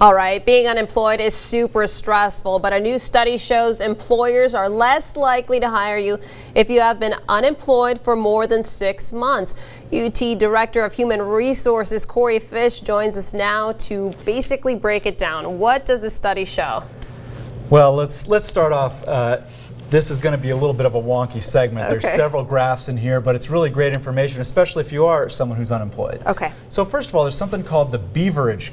All right, being unemployed is super stressful, but a new study shows employers are less likely to hire you if you have been unemployed for more than 6 months. UT Director of Human Resources Cory Fish joins us now to basically break it down. What does the study show? Well, let's start off. This is going to be a little bit of a wonky segment. Okay. There's several graphs in here, but it's really great information, especially if you are someone who's unemployed. Okay. So first of all, there's something called the beaverage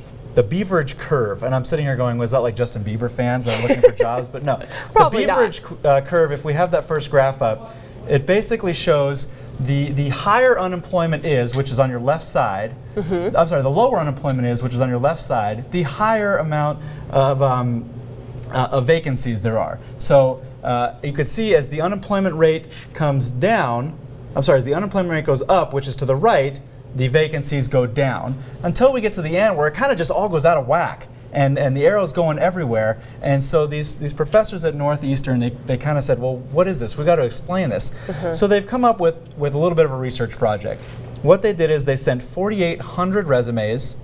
curve, and I'm sitting here going, was that like Justin Bieber fans that are looking for jobs? But no. Probably the beaverage curve, if we have that first graph up, it basically shows the higher unemployment is, which is on your left side. Mm-hmm. I'm sorry, the lower unemployment is, which is on your left side, the higher amount of vacancies there are. So you could see as the unemployment rate comes down, as the unemployment rate goes up, which is to the right, the vacancies go down, until we get to the end where it kind of just all goes out of whack. And the arrow's going everywhere. And so these professors at Northeastern, they kind of said, well, what is this? We've got to explain this. Mm-hmm. So they've come up with a little bit of a research project. What they did is they sent 4,800 resumes,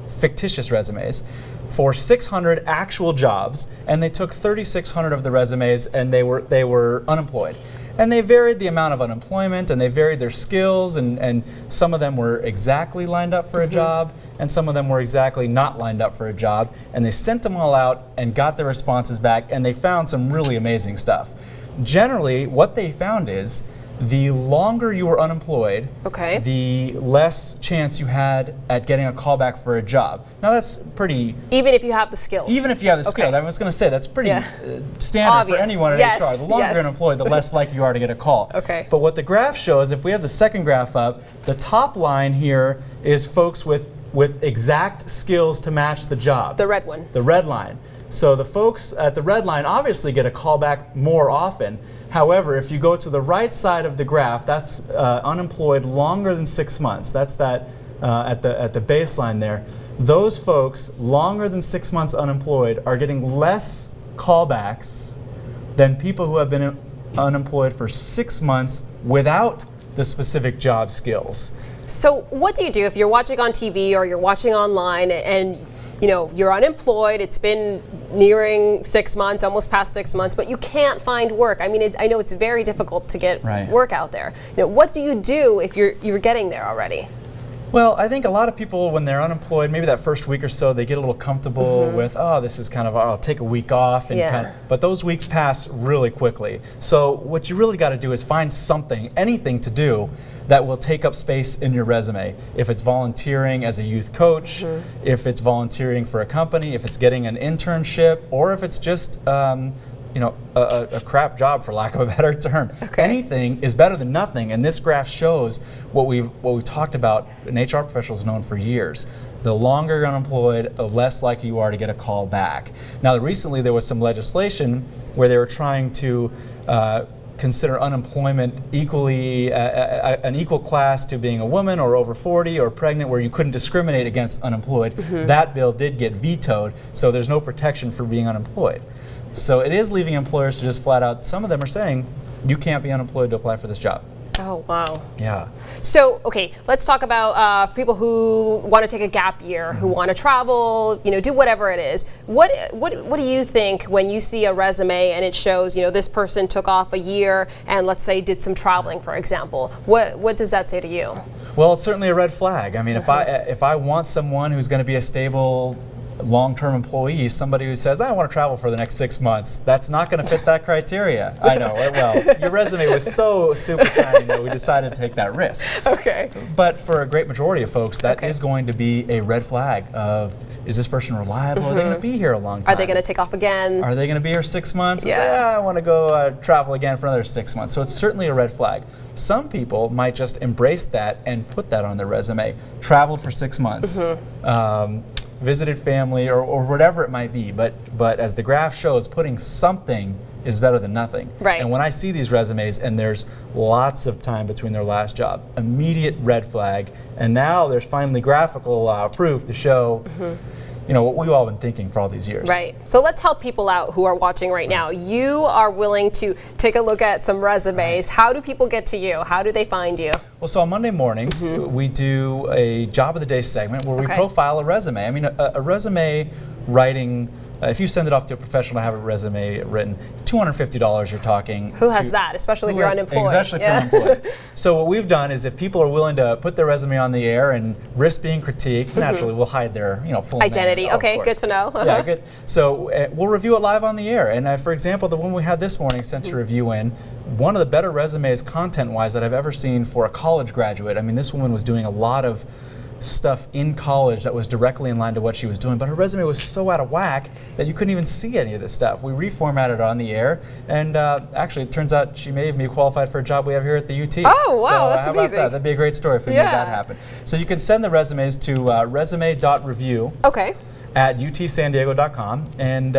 fictitious resumes, for 600 actual jobs, and they took 3,600 of the resumes and they were unemployed. And they varied the amount of unemployment, and they varied their skills, and some of them were exactly lined up for a job, and some of them were exactly not lined up for a job. And they sent them all out and got their responses back, and they found some really amazing stuff. Generally, what they found is the longer you were unemployed, okay, the less chance you had at getting a call back for a job. Now that's pretty... Even if you have the skills? Even if you have the skills. I was going to say that's pretty standard Obvious. For anyone in HR. The longer you're unemployed, the less likely you are to get a call. Okay. But what the graph shows, if we have the second graph up, the top line here is folks with exact skills to match the job. The red one. The red line. So the folks at the red line obviously get a call back more often. However, if you go to the right side of the graph, that's unemployed longer than 6 months. That's that at the baseline there. Those folks longer than 6 months unemployed are getting less callbacks than people who have been unemployed for 6 months without the specific job skills. So what do you do if you're watching on TV or you're watching online and you're unemployed, it's been nearing 6 months, almost past 6 months, but you can't find work? I mean, I know it's very difficult to get work out there. What do you do if you're getting there already? Well, I think a lot of people, when they're unemployed, maybe that first week or so, they get a little comfortable with, oh, this is kind of, I'll take a week off. And but those weeks pass really quickly. So what you really got to do is find something, anything to do that will take up space in your resume. If it's volunteering as a youth coach, if it's volunteering for a company, if it's getting an internship, or if it's just a crap job, for lack of a better term. Okay. Anything is better than nothing, and this graph shows what we've talked about and HR professionals known for years. The longer you're unemployed, the less likely you are to get a call back. Now, recently there was some legislation where they were trying to consider unemployment equally an equal class to being a woman or over 40 or pregnant, where you couldn't discriminate against unemployed. That bill did get vetoed, so there's no protection for being unemployed. So it is leaving employers to just flat out, some of them are saying, you can't be unemployed to apply for this job. Oh, wow. Yeah. So, okay, let's talk about people who want to take a gap year, who want to travel, do whatever it is. What do you think when you see a resume and it shows, this person took off a year and let's say did some traveling, for example? What does that say to you? Well, it's certainly a red flag. I mean, if I want someone who's going to be a stable, long-term employee, somebody who says, I want to travel for the next 6 months, that's not going to fit that criteria. I know, well, your resume was so super shiny that we decided to take that risk. Okay. But for a great majority of folks, that is going to be a red flag of, is this person reliable? Are they going to be here a long time? Are they going to take off again? Are they going to be here 6 months? And say, I want to go travel again for another 6 months. So it's certainly a red flag. Some people might just embrace that and put that on their resume. Traveled for 6 months. Visited family or whatever it might be, but as the graph shows, putting something is better than nothing. Right. And when I see these resumes and there's lots of time between their last job, immediate red flag, and now there's finally graphical proof to show what we've all been thinking for all these years. Right. So let's help people out who are watching right now. You are willing to take a look at some resumes. How do people get to you? How do they find you? Well, so on Monday mornings, we do a Job of the Day segment where we profile a resume. I mean, a resume writing. If you send it off to a professional to have a resume written, $250 you're talking. Who has that, especially if you're unemployed? Especially if you're unemployed. So what we've done is if people are willing to put their resume on the air and risk being critiqued, naturally we'll hide their full identity. name. Okay, good to know. Yeah, good. So we'll review it live on the air. And for example, the one we had this morning sent a review in. One of the better resumes content-wise that I've ever seen for a college graduate. I mean, this woman was doing a lot of stuff in college that was directly in line to what she was doing, but her resume was so out of whack that you couldn't even see any of this stuff. We reformatted it on the air, and actually it turns out she may even be qualified for a job we have here at the UT. Oh, wow, so, that's how amazing. about that? That'd be a great story if we made that happen. So you can send the resumes to resume.review at utsandiego.com, and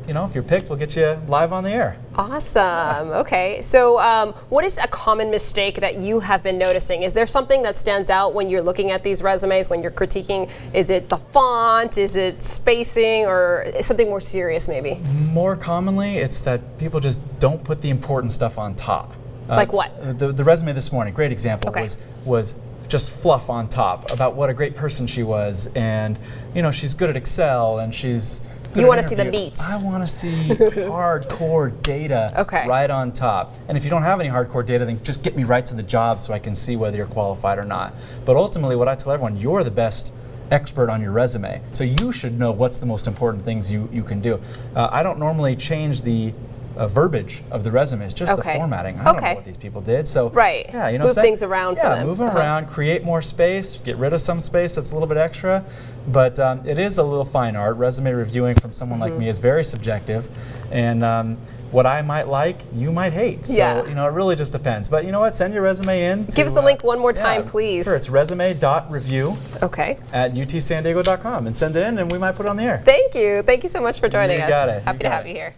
if you're picked, we'll get you live on the air. Awesome. Okay. So what is a common mistake that you have been noticing? Is there something that stands out when you're looking at these resumes, when you're critiquing? Is it the font? Is it spacing? Or something more serious maybe? More commonly, it's that people just don't put the important stuff on top. Like what? The resume this morning, great example, was just fluff on top about what a great person she was, and she's good at Excel, and she's you want to see the meat. I want to see hardcore data right on top. And if you don't have any hardcore data, then just get me right to the job so I can see whether you're qualified or not. But ultimately, what I tell everyone, you're the best expert on your resume, so you should know what's the most important things you can do. I don't normally change the verbiage of the resume. It's just the formatting. I don't know what these people did. So move things around for them. Move them around, create more space, get rid of some space that's a little bit extra. But it is a little fine art. Resume reviewing from someone like me is very subjective, and what I might like, you might hate. So it really just depends. But you know what? Send your resume in. Give us the link one more time, please. Sure. It's resume.review at utsandiego.com, and send it in, and we might put it on the air. Thank you. Thank you so much for joining us. You got it. Happy to have you here.